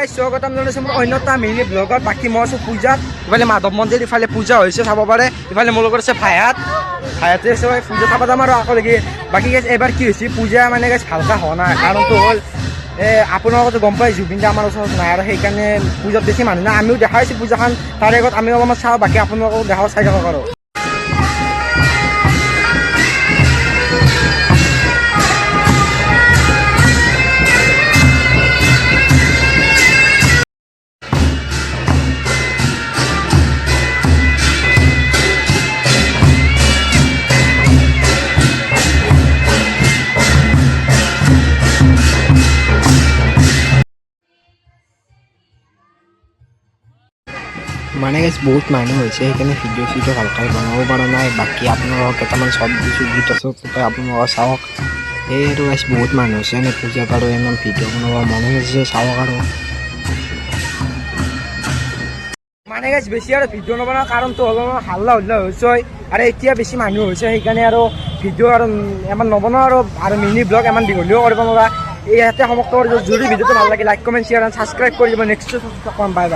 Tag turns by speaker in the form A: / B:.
A: গাইছ স্বাগতম জনাইছোঁ মোৰ অন্য এটা মিনি ব্লগত। বাকী মই আছোঁ পূজাত, ইফালে মাধৱ মন্দিৰ, ইফালে পূজা হৈছে চাব পাৰে, ইফালে মোৰ লগত আছে ভায়াতে আছে পূজা চাব যাম আৰু আকলৈকে। বাকী গাইছ এবাৰ কি হৈছে, পূজা মানে গাইছ ভালকৈ হোৱা নাই। কাৰণটো হ'ল আপোনালোকেতো গম পাই জুবিন দা আমাৰ ওচৰত নাই আৰু সেইকাৰণে পূজাত বেছি মানুহ নাই। আমিও দেখাইছোঁ পূজাখন, তাৰে আগত আমি অলপমান চাওঁ, বাকী আপোনালোকক দেখাওঁ, চাই থাকক আৰু। মানে গাইছ বহুত মানুহ হৈছে, সেইকাৰণে ভিডিঅ' চিডিঅ' ভালকৈ বনাব পৰা নাই। বাকী আপোনালোকক কেইটামান শ্বৰ্ট দিছোঁ, গীত আছে তাতে আপোনালোকে চাওক। এই আৰু গাইছ বহুত মানুহ হৈছে এনে পূজাত, আৰু ইমান ভিডিঅ' বনাব মন হৈছে, চাওক আৰু। মানে গাইছ বেছি আৰু ভিডিঅ' নবনোৱাৰ কাৰণটো হ'ল হাল্লা হৈছে, আৰু এতিয়া বেছি মানুহ হৈছে, সেইকাৰণে আৰু ভিডিঅ' আৰু ইমান নবনাওঁ আৰু মিনি ব্লগ ইমান দীঘলীয়াও কৰিব নোৱাৰা। ইয়াতে সমাপ্ত কৰি যদি ভিডিঅ'টো ভাল লাগে like comment share and subscribe কৰি দিব। Next bye bye.